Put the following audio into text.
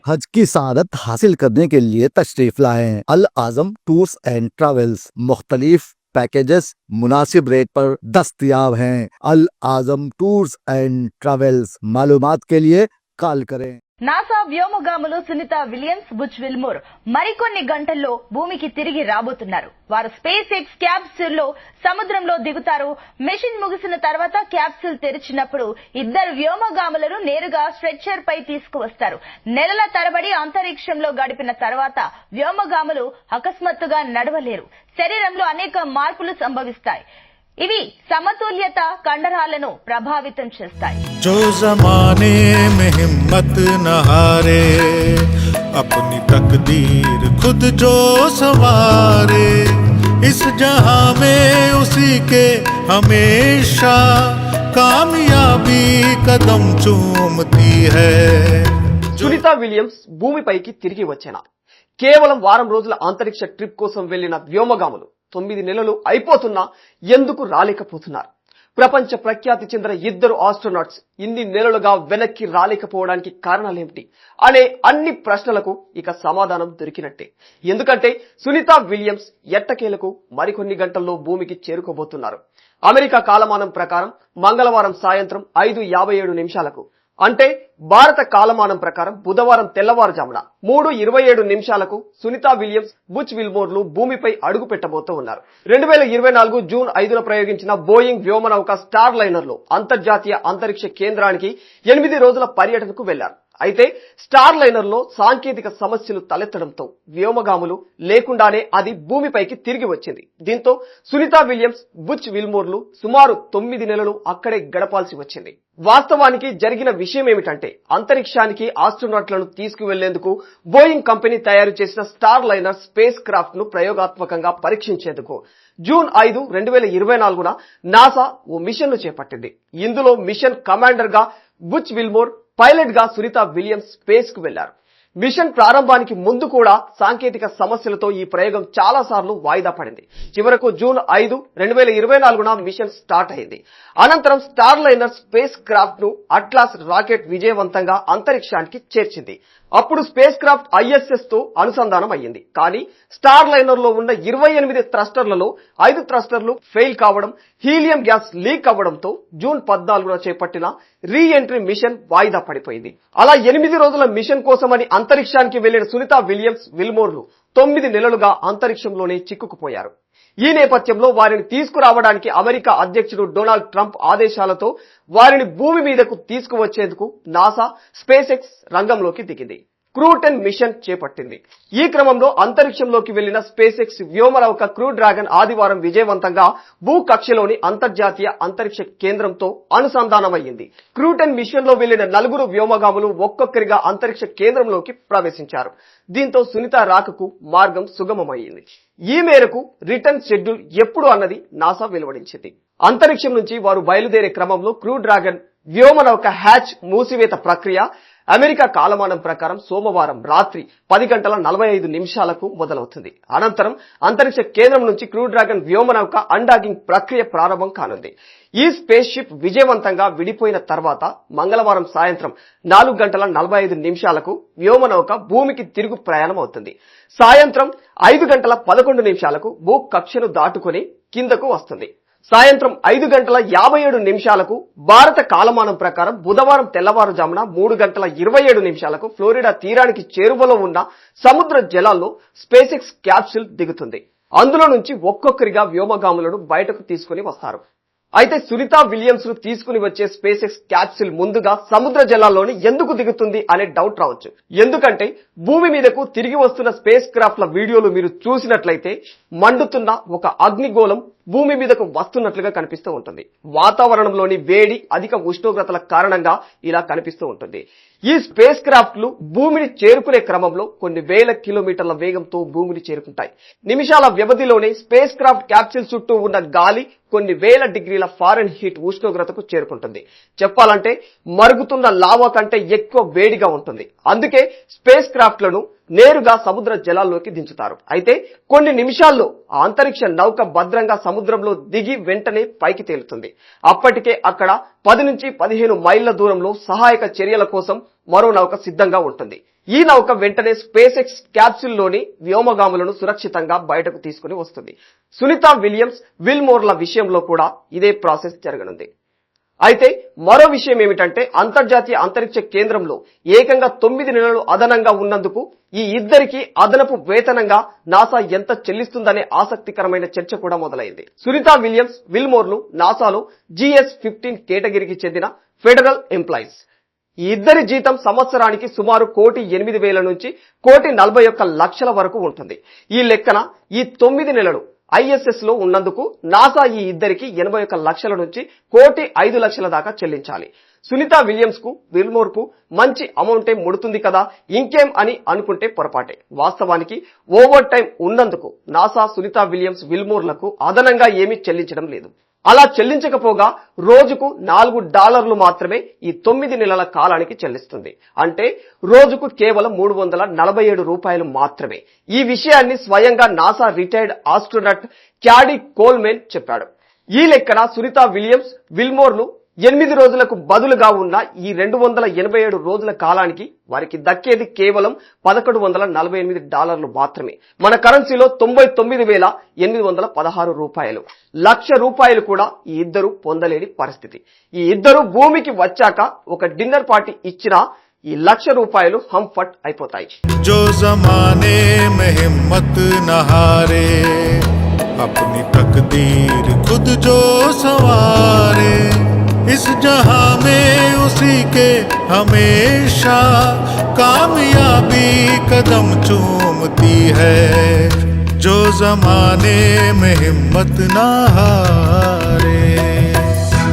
हज की सआदत हासिल करने के लिए तशरीफ लाएं। Al Azam tours and travels मुख्तलिफ पैकेजेस मुनासिब रेट पर दस्तयाब हैं। Al Azam tours and travels मालूमात के लिए कॉल करें। నాసా వ్యోమగాములు సునీత విలియమ్స్, బుచ్ విల్మోర్ మరికొన్ని గంటల్లో భూమికి తిరిగి రాబోతున్నారు. వారు స్పేస్ ఎక్స్ క్యాప్సూల్లో సముద్రంలో దిగుతారు. మిషన్ ముగిసిన తర్వాత క్యాప్సూల్ తెరిచినప్పుడు ఇద్దరు వ్యోమగాములను నేరుగా స్ట్రెచ్చర్ పై తీసుకువస్తారు. నెలల తరబడి అంతరిక్షంలో గడిపిన తర్వాత వ్యోమగాములు అకస్మాత్తుగా నడవలేరు. శరీరంలో అనేక మార్పులు సంభవిస్తాయి. ఇవి సమతుల్యత కండరాలను ప్రభావితం చేస్తాయి. जो जमाने में हिम्मत न हारे, अपनी तकदीर खुद जो संवारे, इस जहां में उसी के हमेशा कामयाबी कदम चूमती है. సునీత విలియమ్స్ భూమిపైకి తిరిగి వచ్చేనా? కేవలం వారం రోజుల అంతరిక్ష ట్రిప్ కోసం వెళ్లిన వ్యోమగాములు 9 నెలలు అయిపోతున్నా ఎందుకు రాలేకపోతున్నారు? ప్రపంచ ప్రఖ్యాతి చెందిన ఇద్దరు ఆస్ట్రోనాట్స్ ఇన్ని నెలలుగా వెనక్కి రాలేకపోవడానికి కారణాలేమిటి అనే అన్ని ప్రశ్నలకు ఇక సమాధానం దొరికినట్టే. ఎందుకంటే సునీత విలియమ్స్ ఎట్టకేలకు మరికొన్ని గంటల్లో భూమికి చేరుకోబోతున్నారు. అమెరికా కాలమానం ప్రకారం మంగళవారం సాయంత్రం 5:57 అంటే భారత కాలమానం ప్రకారం బుధవారం తెల్లవారుజామున 3:27 సునీత విలియమ్స్, బుచ్ విల్మోర్లు భూమిపై అడుగు పెట్టబోతూ ఉన్నారు. 2024 జూన్ 5న ప్రయోగించిన బోయింగ్ వ్యోమనౌక స్టార్ లైనర్ లో అంతర్జాతీయ అంతరిక్ష కేంద్రానికి 8 రోజుల పర్యటనకు వెళ్లారు. అయితే స్టార్ లైనర్ లో సాంకేతిక సమస్యలు తలెత్తడంతో వ్యోమగాములు లేకుండానే అది భూమిపైకి తిరిగి వచ్చింది. దీంతో సునీత విలియమ్స్, బుచ్ విల్మోర్లు సుమారు 9 నెలలు అక్కడే గడపాల్సి వచ్చింది. వాస్తవానికి జరిగిన విషయం ఏమిటంటే, అంతరిక్షానికి ఆస్ట్రోనాట్లను తీసుకువెళ్లేందుకు బోయింగ్ కంపెనీ తయారు చేసిన స్టార్ లైనర్ స్పేస్ క్రాఫ్ట్ ను ప్రయోగాత్మకంగా పరీక్షించేందుకు జూన్ 5, 2024న నాసా ఓ మిషన్ ను చేపట్టింది. ఇందులో మిషన్ కమాండర్ గా బుచ్ విల్మోర్, పైలట్ గా సునీత విలియమ్స్ స్పేస్ కు వెళ్లారు. మిషన్ ప్రారంభానికి ముందు కూడా సాంకేతిక సమస్యలతో ఈ ప్రయోగం చాలా సార్లు వాయిదా పడింది. చివరకు జూన్ 5, 2024న మిషన్ స్టార్ట్ అయింది. అనంతరం స్టార్ లైనర్ స్పేస్ క్రాఫ్ట్ ను అట్లాస్ రాకెట్ విజయవంతంగా అంతరిక్షానికి చేర్చింది. అప్పుడు స్పేస్ క్రాఫ్ట్ ISS తో అనుసంధానం అయ్యింది. కానీ స్టార్ లైనర్ లో ఉన్న 28 థ్రస్టర్లలో 5 థ్రస్టర్లు ఫెయిల్ కావడం, హీలియం గ్యాస్ లీక్ అవ్వడంతో జూన్ 14న చేపట్టిన రీ ఎంట్రీ మిషన్ వాయిదా పడిపోయింది. అలా 8 రోజుల మిషన్ కోసమని అంతరిక్షానికి వెళ్లిన సునీత విలియమ్స్, విల్మోర్లు 9 నెలలుగా అంతరిక్షంలోనే చిక్కుకుపోయారు. ఈ నేపథ్యంలో వారిని తీసుకురావడానికి అమెరికా అధ్యక్షుడు డొనాల్డ్ ట్రంప్ ఆదేశాలతో వారిని భూమి మీదకు తీసుకువచ్చేందుకు నాసా, స్పేస్ ఎక్స్ రంగంలోకి దిగింది. క్రూ 10 మిషన్ చేపట్టింది. ఈ క్రమంలో అంతరిక్షంలోకి వెళ్లిన స్పేస్ ఎక్స్ వ్యోమనౌక క్రూ డ్రాగన్ ఆదివారం విజయవంతంగా భూకక్షలోని అంతర్జాతీయ అంతరిక్ష కేంద్రంతో అనుసంధానమయ్యింది. క్రూ 10 మిషన్ లో వెళ్లిన 4 వ్యోమగాములు ఒక్కొక్కరిగా అంతరిక్ష కేంద్రంలోకి ప్రవేశించారు. దీంతో సునీత రాకకు మార్గం సుగమమైంది. ఈ మేరకు రిటర్న్ షెడ్యూల్ ఎప్పుడు అన్నది నాసా వెలువడించింది. అంతరిక్షం నుంచి వారు బయలుదేరే క్రమంలో క్రూ డ్రాగన్ వ్యోమనౌక హ్యాచ్ మూసివేత ప్రక్రియ అమెరికా కాలమానం ప్రకారం సోమవారం రాత్రి 10:45 మొదలవుతుంది. అనంతరం అంతరిక్ష కేంద్రం నుంచి క్రూ డ్రాగన్ వ్యోమనౌక అన్డాకింగ్ ప్రక్రియ ప్రారంభం కానుంది. ఈ స్పేస్ షిప్ విజయవంతంగా విడిపోయిన తర్వాత మంగళవారం సాయంత్రం 4:45 వ్యోమనౌక భూమికి తిరుగు ప్రయాణం అవుతుంది. సాయంత్రం 5:11 భూ కక్షను దాటుకుని కిందకు వస్తుంది. సాయంత్రం 5:57 భారత కాలమానం ప్రకారం బుధవారం తెల్లవారుజామున 3:27 ఫ్లోరిడా తీరానికి చేరువలో ఉన్న సముద్ర జలాల్లో స్పేస్ ఎక్స్ క్యాప్సూల్ దిగుతుంది. అందులో నుంచి ఒక్కొక్కరిగా వ్యోమగాములను బయటకు తీసుకుని వస్తారు. అయితే సునీత విలియమ్స్ ను తీసుకుని వచ్చే స్పేస్ ఎక్స్ క్యాప్సూల్ ముందుగా సముద్ర జలాల్లోని ఎందుకు దిగుతుంది అనే డౌట్ రావచ్చు. ఎందుకంటే భూమి మీదకు తిరిగి వస్తున్న స్పేస్ క్రాఫ్ట్ ల వీడియోలు మీరు చూసినట్లయితే మండుతున్న ఒక అగ్నిగోళం భూమి మీదకు వస్తున్నట్లుగా కనిపిస్తూ ఉంటుంది. వాతావరణంలోని వేడి, అధిక ఉష్ణోగ్రతల కారణంగా ఇలా కనిపిస్తూ ఉంటుంది. ఈ స్పేస్ క్రాఫ్ట్ లు భూమిని చేరుకునే క్రమంలో కొన్ని వేల కిలోమీటర్ల వేగంతో భూమిని చేరుకుంటాయి. నిమిషాల వ్యవధిలోనే స్పేస్ క్రాఫ్ట్ క్యాప్సూల్ చుట్టూ ఉన్న గాలి కొన్ని వేల డిగ్రీల ఫారెన్హీట్ ఉష్ణోగ్రతకు చేరుకుంటుంది. చెప్పాలంటే మరుగుతున్న లావా కంటే ఎక్కువ వేడిగా ఉంటుంది. అందుకే స్పేస్ క్రాఫ్ట్ లను నేరుగా సముద్ర జలాల్లోకి దించుతారు. అయితే కొన్ని నిమిషాల్లో ఆ అంతరిక్ష నౌక భద్రంగా సముద్రంలో దిగి వెంటనే పైకి తేలుతుంది. అప్పటికే అక్కడ 10 నుంచి 15 మైళ్ల దూరంలో సహాయక చర్యల కోసం మరో నౌక సిద్ధంగా ఉంటుంది. ఈ నౌక వెంటనే స్పేస్ ఎక్స్ క్యాప్సూల్ లోని వ్యోమగాములను సురక్షితంగా బయటకు తీసుకుని వస్తుంది. సునీత విలియమ్స్, విల్మోర్ల విషయంలో కూడా ఇదే ప్రాసెస్ జరగనుంది. అయితే మరో విషయం ఏమిటంటే అంతర్జాతీయ అంతరిక్ష కేంద్రంలో ఏకంగా 9 నెలలు అదనంగా ఉన్నందుకు ఈ ఇద్దరికి అదనపు వేతనంగా నాసా ఎంత చెల్లిస్తుందనే ఆసక్తికరమైన చర్చ కూడా మొదలైంది. సునీత విలియమ్స్, విల్మోర్లు నాసాలో GS-15 కేటగిరీకి చెందిన ఫెడరల్ ఎంప్లాయీస్. ఈ ఇద్దరి జీతం సంవత్సరానికి సుమారు 1,08,000 నుంచి 1,41,00,000 వరకు ఉంటుంది. ఈ లెక్కన ఈ 9 నెలలు ISS లో ఉన్నందుకు నాసా ఈ ఇద్దరికి 81 లక్షల నుంచి 1,05,00,000 దాకా చెల్లించాలి. సునీత విలియమ్స్ కు, విల్మోర్ కు మంచి అమౌంటే ముడుతుంది కదా, ఇంకేం అని అనుకుంటే పొరపాటే. వాస్తవానికి ఓవర్ టైం ఉన్నందుకు నాసా సునీత విలియమ్స్, విల్మోర్లకు అదనంగా ఏమీ చెల్లించడం లేదు. అలా చెల్లించకపోగా రోజుకు $4 మాత్రమే ఈ 9 నెలల కాలానికి చెల్లిస్తుంది. అంటే రోజుకు కేవలం $347 మాత్రమే. ఈ విషయాన్ని స్వయంగా NASA retired astronaut caddie Coleman చెప్పాడు. ఈ లెక్కన సునీత విలియమ్స్, విల్మోర్లు 8 రోజులకు బదులుగా ఉన్న ఈ 287 రోజుల కాలానికి వారికి దక్కేది కేవలం $1,148 మాత్రమే. మన కరెన్సీలో $99,816. ₹1,00,000 కూడా ఈ ఇద్దరు పొందలేని పరిస్థితి. ఈ ఇద్దరు భూమికి వచ్చాక ఒక డిన్నర్ పార్టీ ఇచ్చినా ఈ ₹1,00,000 హంఫట్ అయిపోతాయి. जो जमाने में हिम्मत न हारे, अपनी तकदीर खुद जो संवारे, इस जहां में उसी के हमेशा कामयाबी कदम चूमती है. जो जमाने में हिम्मत न हारे.